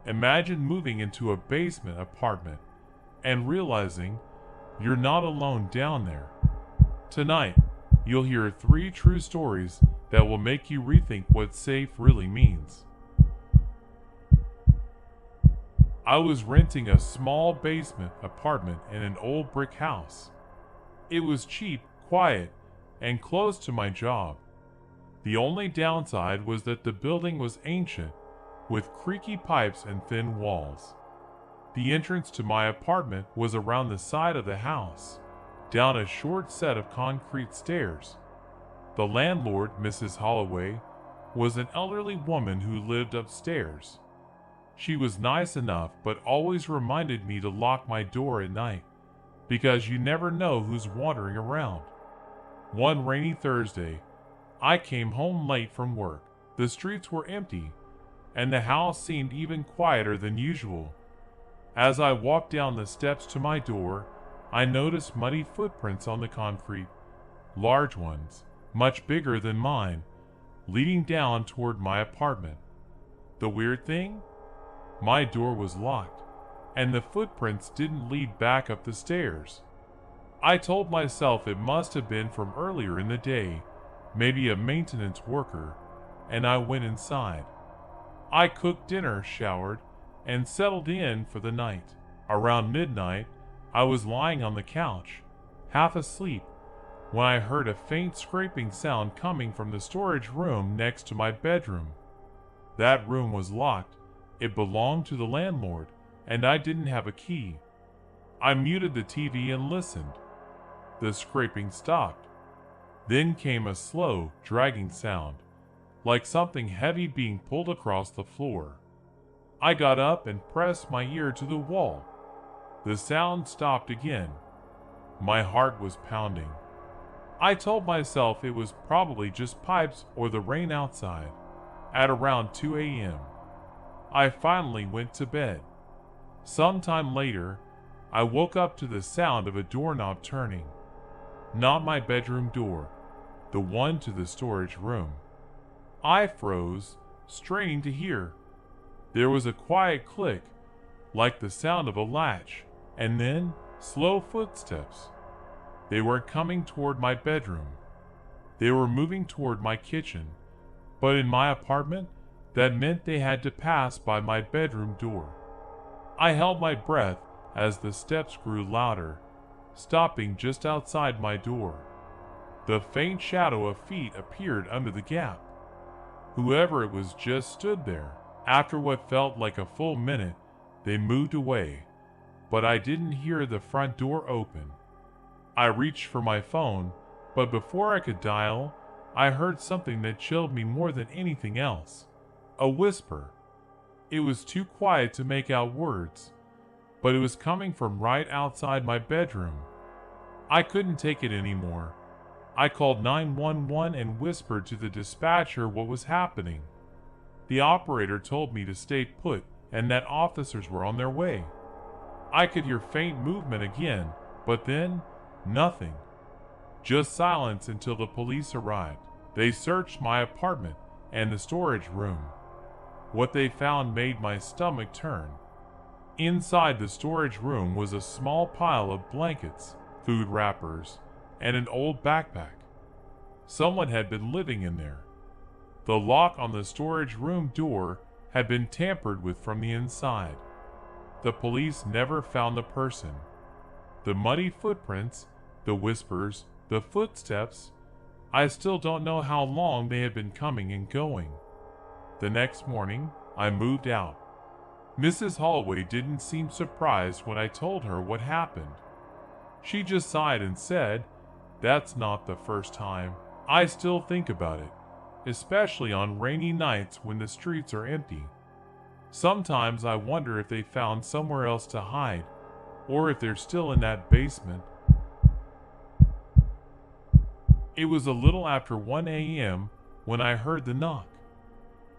Imagine moving into a basement apartment and realizing you're not alone down there. Tonight, you'll hear 3 true stories that will make you rethink what safe really means. I was renting a small basement apartment in an old brick house. It was cheap, quiet, and close to my job. The only downside was that the building was ancient, with creaky pipes and thin walls. The entrance to my apartment was around the side of the house, down a short set of concrete stairs. The landlord, Mrs. Holloway, was an elderly woman who lived upstairs. She was nice enough, but always reminded me to lock my door at night, because you never know who's wandering around. One rainy Thursday, I came home late from work. The streets were empty, and the house seemed even quieter than usual. As I walked down the steps to my door, I noticed muddy footprints on the concrete, large ones, much bigger than mine, leading down toward my apartment. The weird thing? My door was locked, and the footprints didn't lead back up the stairs. I told myself it must have been from earlier in the day, maybe a maintenance worker, and I went inside. I cooked dinner, showered, and settled in for the night. Around midnight, I was lying on the couch, half asleep, when I heard a faint scraping sound coming from the storage room next to my bedroom. That room was locked. It belonged to the landlord, and I didn't have a key. I muted the TV and listened. The scraping stopped. Then came a slow, dragging sound, like something heavy being pulled across the floor. I got up and pressed my ear to the wall. The sound stopped again. My heart was pounding. I told myself it was probably just pipes or the rain outside. At around 2 a.m., I finally went to bed. Sometime later, I woke up to the sound of a doorknob turning. Not my bedroom door, the one to the storage room. I froze, straining to hear. There was a quiet click, like the sound of a latch, and then slow footsteps. They weren't coming toward my bedroom. They were moving toward my kitchen, but in my apartment, that meant they had to pass by my bedroom door. I held my breath as the steps grew louder, stopping just outside my door. The faint shadow of feet appeared under the gap. Whoever it was just stood there. After what felt like a full minute, they moved away, but I didn't hear the front door open. I reached for my phone, but before I could dial, I heard something that chilled me more than anything else. A whisper. It was too quiet to make out words, but it was coming from right outside my bedroom. I couldn't take it anymore. I called 911 and whispered to the dispatcher what was happening. The operator told me to stay put and that officers were on their way. I could hear faint movement again, but then, nothing. Just silence until the police arrived. They searched my apartment and the storage room. What they found made my stomach turn. Inside the storage room was a small pile of blankets, food wrappers, and an old backpack. Someone had been living in there. The lock on the storage room door had been tampered with from the inside. The police never found the person. The muddy footprints, the whispers, the footsteps, I still don't know how long they had been coming and going. The next morning, I moved out. Mrs. Holloway didn't seem surprised when I told her what happened. She just sighed and said, "That's not the first time. I still think about it, especially on rainy nights when the streets are empty. Sometimes I wonder if they found somewhere else to hide, or if they're still in that basement." It was a little after 1 a.m. when I heard the knock.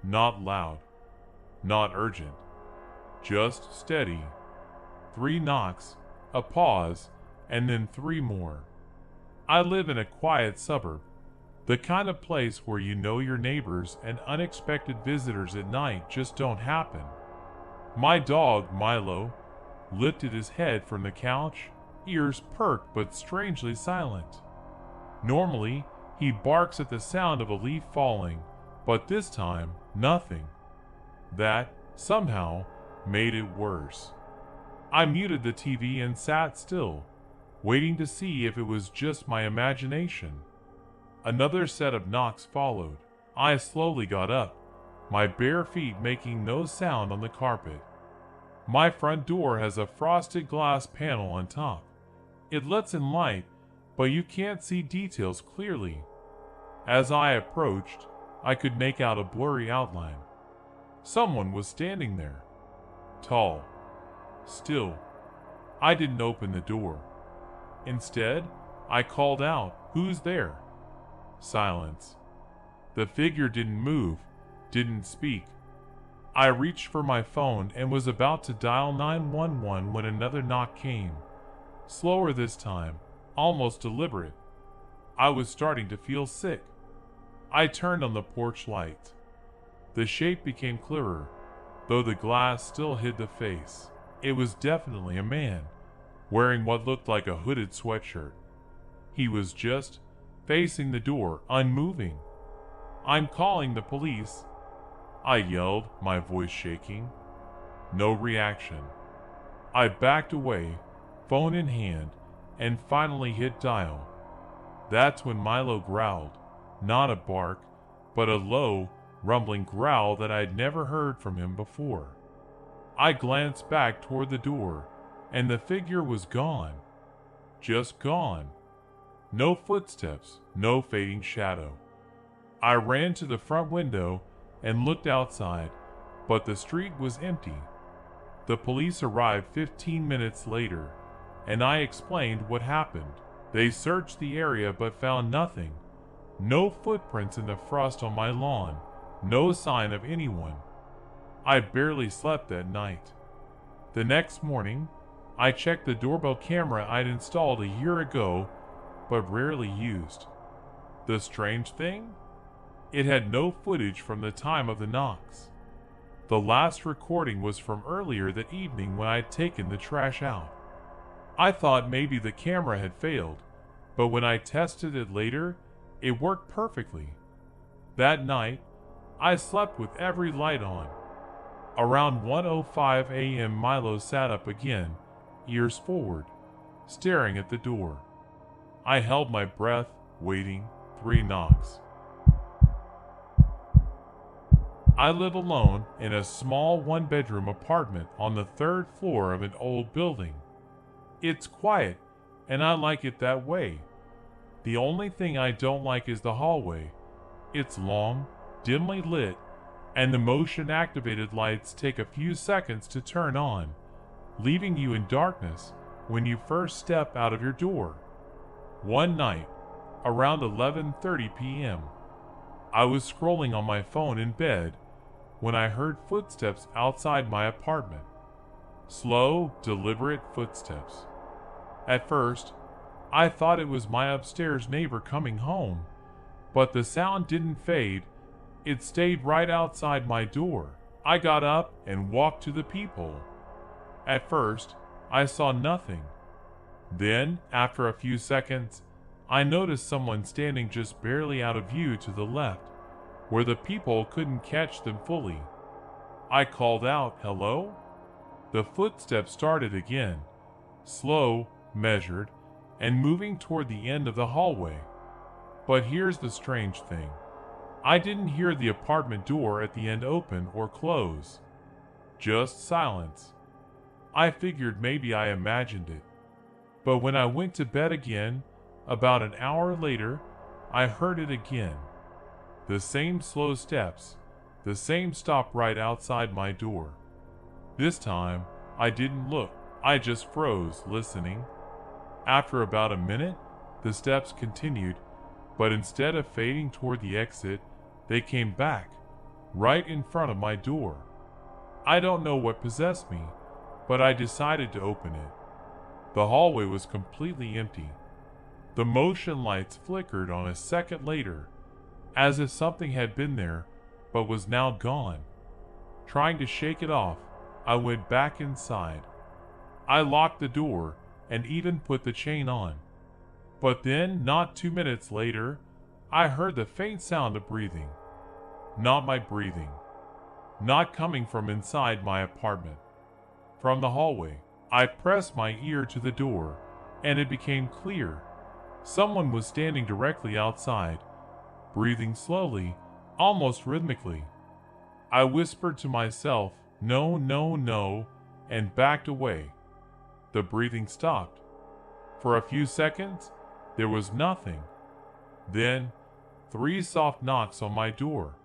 Not loud, not urgent, just steady. 3 knocks, a pause, and then 3 more. I live in a quiet suburb, the kind of place where you know your neighbors and unexpected visitors at night just don't happen. My dog, Milo, lifted his head from the couch, ears perked but strangely silent. Normally, he barks at the sound of a leaf falling, but this time, nothing. That, somehow, made it worse. I muted the TV and sat still, waiting to see if it was just my imagination. Another set of knocks followed. I slowly got up, my bare feet making no sound on the carpet. My front door has a frosted glass panel on top. It lets in light, but you can't see details clearly. As I approached, I could make out a blurry outline. Someone was standing there. Tall. Still. I didn't open the door. Instead, I called out, "Who's there?" Silence. The figure didn't move, didn't speak. I reached for my phone and was about to dial 911 when another knock came. Slower this time, almost deliberate. I was starting to feel sick. I turned on the porch light. The shape became clearer, though the glass still hid the face. It was definitely a man, wearing what looked like a hooded sweatshirt. He was just facing the door, unmoving. "I'm calling the police," I yelled, my voice shaking. No reaction. I backed away, phone in hand, and finally hit dial. That's when Milo growled, not a bark, but a low, rumbling growl that I'd never heard from him before. I glanced back toward the door, and the figure was gone. Just gone. No footsteps, no fading shadow. I ran to the front window and looked outside, but the street was empty. The police arrived 15 minutes later, and I explained what happened. They searched the area but found nothing. No footprints in the frost on my lawn, no sign of anyone. I barely slept that night. The next morning, I checked the doorbell camera I'd installed a year ago, but rarely used. The strange thing? It had no footage from the time of the knocks. The last recording was from earlier that evening when I'd taken the trash out. I thought maybe the camera had failed, but when I tested it later, it worked perfectly. That night, I slept with every light on. Around 1:05 a.m. Milo sat up again, ears forward, staring at the door. I held my breath, waiting. 3 knocks. I live alone in a small one-bedroom apartment on the 3rd floor of an old building. It's quiet, and I like it that way. The only thing I don't like is the hallway. It's long, dimly lit, and the motion-activated lights take a few seconds to turn on, leaving you in darkness when you first step out of your door. One night, around 11:30 p.m., I was scrolling on my phone in bed when I heard footsteps outside my apartment. Slow, deliberate footsteps. At first, I thought it was my upstairs neighbor coming home, but the sound didn't fade. It stayed right outside my door. I got up and walked to the peephole. At first, I saw nothing. Then, after a few seconds, I noticed someone standing just barely out of view to the left, where the peephole couldn't catch them fully. I called out, "Hello?" The footsteps started again, slow, measured, and moving toward the end of the hallway. But here's the strange thing. I didn't hear the apartment door at the end open or close. Just silence. I figured maybe I imagined it. But when I went to bed again, about an hour later, I heard it again. The same slow steps, the same stop right outside my door. This time, I didn't look, I just froze, listening. After about a minute, the steps continued, but instead of fading toward the exit, they came back, right in front of my door. I don't know what possessed me, but I decided to open it. The hallway was completely empty. The motion lights flickered on a second later, as if something had been there, but was now gone. Trying to shake it off, I went back inside. I locked the door and even put the chain on. But then, not 2 minutes later, I heard the faint sound of breathing. Not my breathing. Not coming from inside my apartment. From the hallway. I pressed my ear to the door, and it became clear. Someone was standing directly outside, breathing slowly, almost rhythmically. I whispered to myself, "No, no, no," and backed away. The breathing stopped. For a few seconds, there was nothing. Then, 3 soft knocks on my door.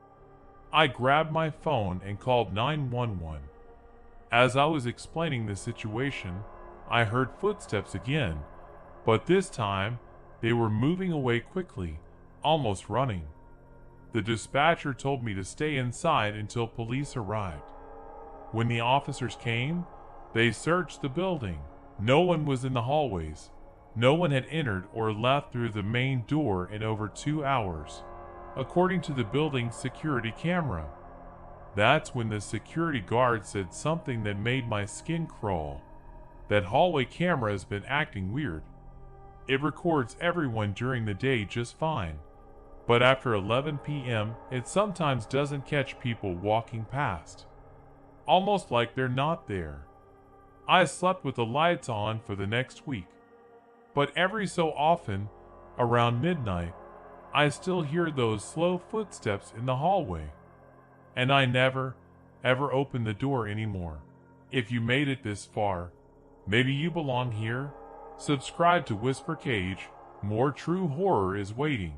I grabbed my phone and called 911. As I was explaining the situation, I heard footsteps again, but this time they were moving away quickly, almost running. The dispatcher told me to stay inside until police arrived. When the officers came, they searched the building. No one was in the hallways. No one had entered or left through the main door in over 2 hours, according to the building's security camera. That's when the security guard said something that made my skin crawl. That hallway camera has been acting weird. It records everyone during the day just fine, but after 11 p.m. it sometimes doesn't catch people walking past. Almost like they're not there. I slept with the lights on for the next week. But every so often, around midnight, I still hear those slow footsteps in the hallway. And I never, ever open the door anymore. If you made it this far, maybe you belong here. Subscribe to WhisperCage. More true horror is waiting.